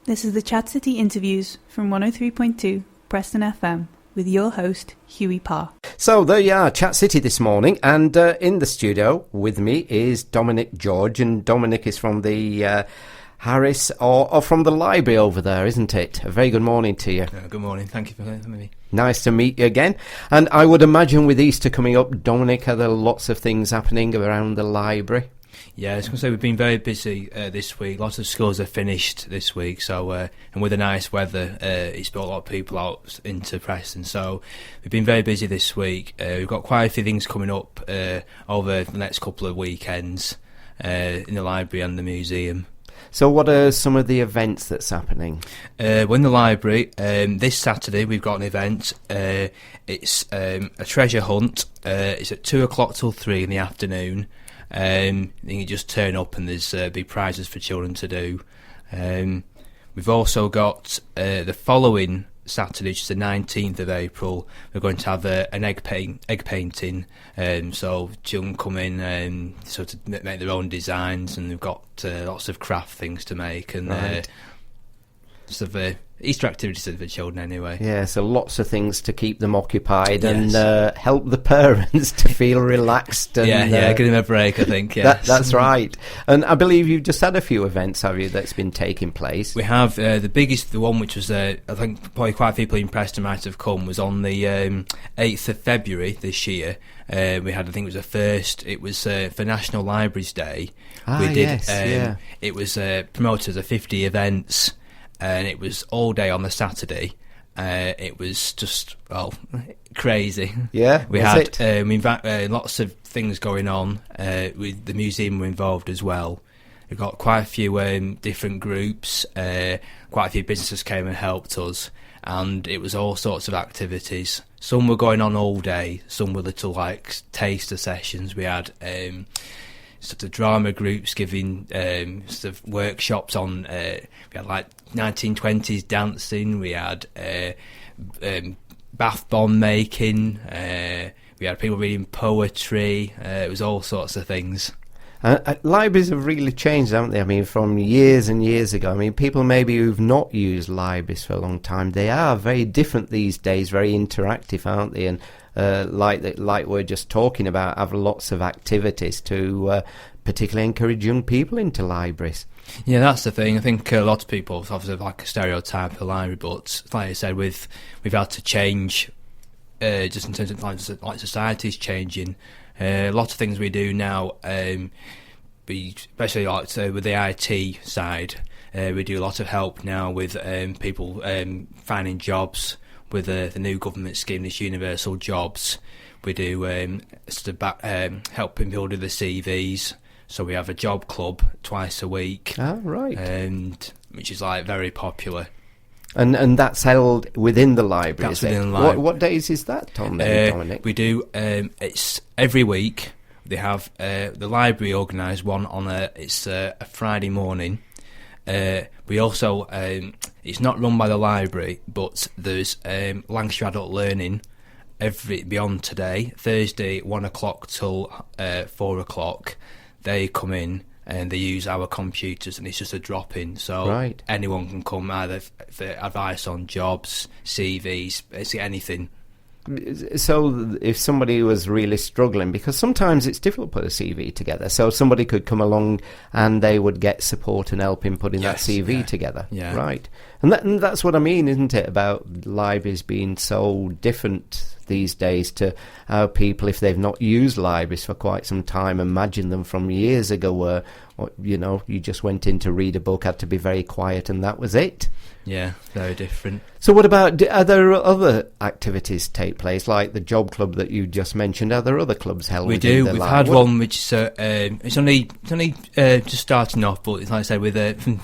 This is the Chat City interviews from 103.2 Preston FM with your host, Hughie Parr. So there you are, Chat City this morning, and in the studio with me is Dominic George, and Dominic is from the Harris, or from the library over there, isn't it? A very good morning to you. Good morning, thank you for having me. Nice to meet you again. And I would imagine with Easter coming up, Dominic, are there lots of things happening around the library? Yeah, I was going to say we've been very busy this week. Lots of schools are finished this week, so and with the nice weather, it's brought a lot of people out into Preston. So we've been very busy this week. We've got quite a few things coming up over the next couple of weekends in the library and the museum. So what are some of the events that's happening? We're in the library. This Saturday we've got an event. It's a treasure hunt. It's at 2 o'clock till 3 in the afternoon. You just turn up and there's big prizes for children to do. We've also got the following Saturday, which is the 19th of April, we're going to have an egg painting. So children come in and sort of make their own designs, and we've got lots of craft things to make, and right. Sort of Easter activities for children anyway. Yeah, so lots of things to keep them occupied, yes. And help the parents to feel relaxed. And, yeah, give them a break, I think, yeah. That's right. And I believe you've just had a few events, have you, that's been taking place? We have. The one which was, I think probably quite a few people in Preston might have come, was on the 8th of February this year. We had, I think it was the first, it was for National Libraries Day. We did, yes, yeah. It was promoted as 50 events, and it was all day on the Saturday. It was just, crazy. Yeah, we had lots of things going on. With the museum were involved as well. We've got quite a few different groups. Quite a few businesses came and helped us, and it was all sorts of activities. Some were going on all day. Some were little taster sessions. We had sort of drama groups giving sort of workshops on. We had 1920s dancing. We had bath bomb making. We had people reading poetry. It was all sorts of things. Libraries have really changed, haven't they? I mean, from years and years ago. I mean, people maybe who've not used libraries for a long time, they are very different these days, very interactive, aren't they? And like we're just talking about, have lots of activities to particularly encourage young people into libraries. Yeah, that's the thing. I think a lot of people obviously have a stereotype of a library, but like I said, we've had to change just in terms of like society's changing. A lot of things we do now, especially with the IT side, we do a lot of help now with people finding jobs with the new government scheme, this universal jobs. We do helping people do the CVs. So we have a job club twice a week. Ah, right. And which is very popular. And that's held within the library, That's is within it? the library. What days is that, Tom, Dominic? We do, it's every week. They have, the library organise one on it's a Friday morning. We also, it's not run by the library, but there's Lancashire Adult Learning beyond today, Thursday 1 o'clock till 4 o'clock. They come in and they use our computers, and it's just a drop-in, so right. Anyone can come either for advice on jobs, CVs, basically anything. So if somebody was really struggling, because sometimes it's difficult to put a CV together, so somebody could come along and they would get support and help in putting that CV together. Yeah. Right. And that's what I mean, isn't it, about libraries being so different these days to how people, if they've not used libraries for quite some time, imagine them from years ago where, you just went in to read a book, had to be very quiet, and that was it. Yeah, very different. So what about, are there other activities take place, like the job club that you just mentioned? Are there other clubs held within the library? We've had one which is, it's only just starting off, but it's like I said, with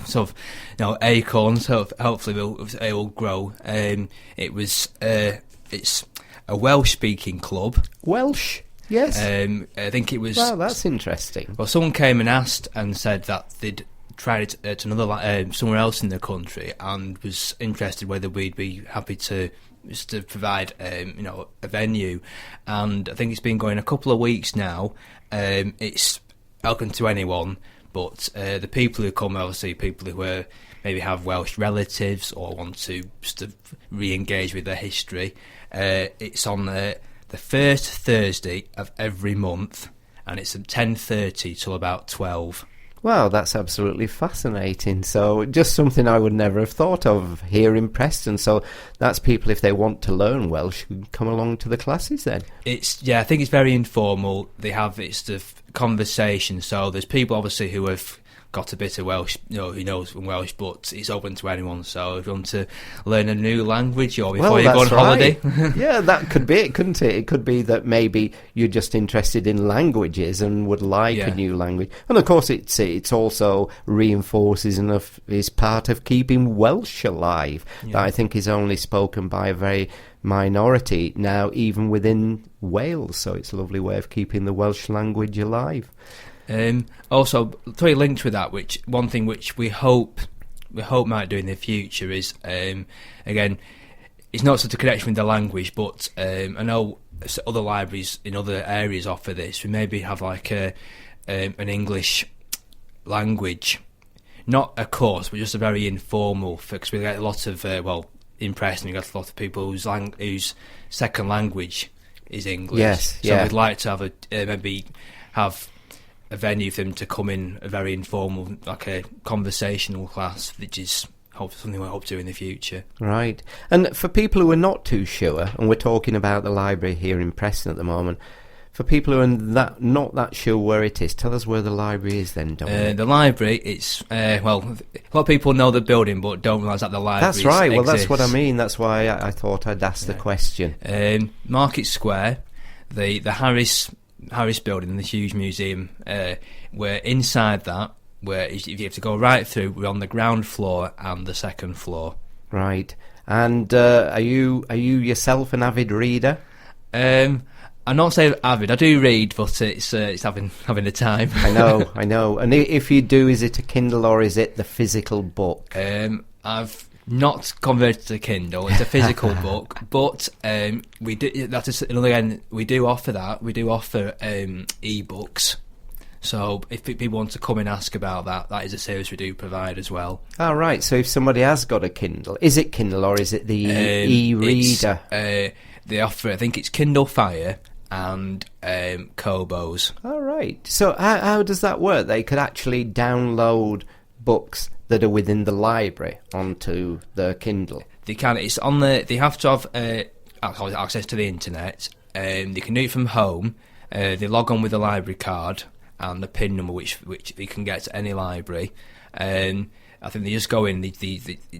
sort of, acorns, hopefully it will grow. It's a Welsh-speaking club. Welsh? Yes. I think it was... Wow, that's interesting. Well, someone came and asked and said that they'd tried it to another somewhere else in the country and was interested whether we'd be happy to provide a venue. And I think it's been going a couple of weeks now. It's open to anyone, but the people who come, obviously people who are maybe have Welsh relatives or want to sort of re-engage with their history. It's on the first Thursday of every month, and it's at 10:30 till about 12. Wow, that's absolutely fascinating. So just something I would never have thought of here in Preston. So that's people, if they want to learn Welsh, can come along to the classes then. I think it's very informal. They have it's the conversation. So there's people obviously who have got a bit of Welsh, who knows Welsh, but it's open to anyone. So if you want to learn a new language or before you go on holiday. Yeah, that could be it, couldn't it? It could be that maybe you're just interested in languages and would like a new language. And of course it's also reinforces and is part of keeping Welsh alive, that I think is only spoken by a very minority now, even within Wales. So it's a lovely way of keeping the Welsh language alive. Also, three linked with that, which one thing which we hope might do in the future is, again, it's not such a connection with the language, but I know other libraries in other areas offer this. We maybe have like an English language, not a course, but just a very informal, because we get a lot of, in Preston, we got a lot of people whose second language is English. Yes, so we'd like to have maybe have a venue for them to come in, a very informal, like a conversational class, which is something we hope to do in the future. Right. And for people who are not too sure, and we're talking about the library here in Preston at the moment, for people who are not that sure where it is, tell us where the library is then, Dominic. The library, it's, a lot of people know the building but don't realise that the library That's right, well exists. That's what I mean, that's why I thought I'd ask the question. Market Square, the Harris building, the huge museum, we're inside that, where if you have to go right through, we're on the ground floor and the second floor. Right. And are you yourself an avid reader? I'm not saying avid, I do read, but it's having the time. I know. And if you do, is it a Kindle or is it the physical book? I've not converted to Kindle. It's a physical book, but we do. That is again, we do offer that. We do offer e-books. So if people want to come and ask about that is a service we do provide as well. Oh, right. So if somebody has got a Kindle, is it Kindle or is it the e-reader? They offer, I think it's Kindle Fire and Kobo's. All right. So how does that work? They could actually download books that are within the library onto the Kindle. They can. It's on the. They have to have access to the internet. They can do it from home. They log on with the library card and the PIN number, which they can get to any library. I think they just go in. They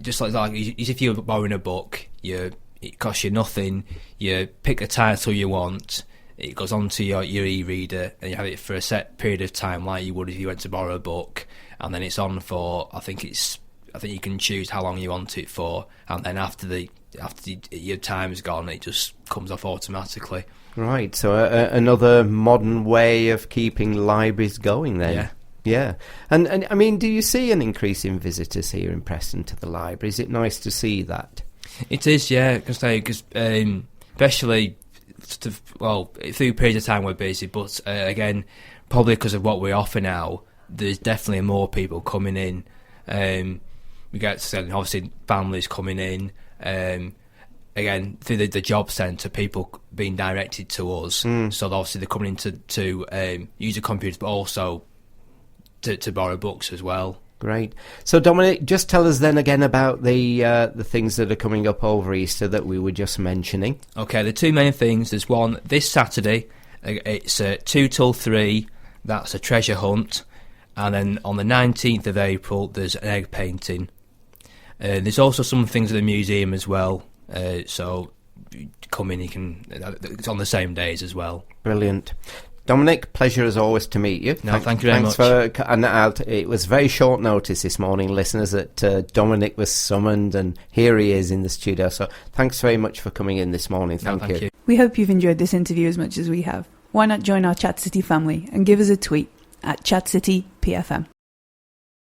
just like as if you're borrowing a book. It costs you nothing. You pick a title you want. It goes onto your e-reader, and you have it for a set period of time, like you would if you went to borrow a book. And then it's on for. I think you can choose how long you want it for, and then after your time's gone, it just comes off automatically. Right. So another modern way of keeping libraries going, then. Yeah. Yeah. And I mean, do you see an increase in visitors here in Preston to the library? Is it nice to see that? It is, yeah. Because especially through periods of time we're busy, but again, probably because of what we offer now, there's definitely more people coming in. We get obviously families coming in. Again, through the job centre, people being directed to us. So obviously they're coming in to use the computers, but also to borrow books as well. Great. So Dominic, just tell us then again about the things that are coming up over Easter that we were just mentioning. Okay, the two main things. There's one this Saturday. It's 2 till 3. That's a treasure hunt. And then on the 19th of April, there's an egg painting. There's also some things at the museum as well. So come in, it's on the same days as well. Brilliant. Dominic, pleasure as always to meet you. No, thank you very much. It was very short notice this morning, listeners, that Dominic was summoned, and here he is in the studio. So thanks very much for coming in this morning. Thank you. We hope you've enjoyed this interview as much as we have. Why not join our Chat City family and give us a tweet at Chat City PFM.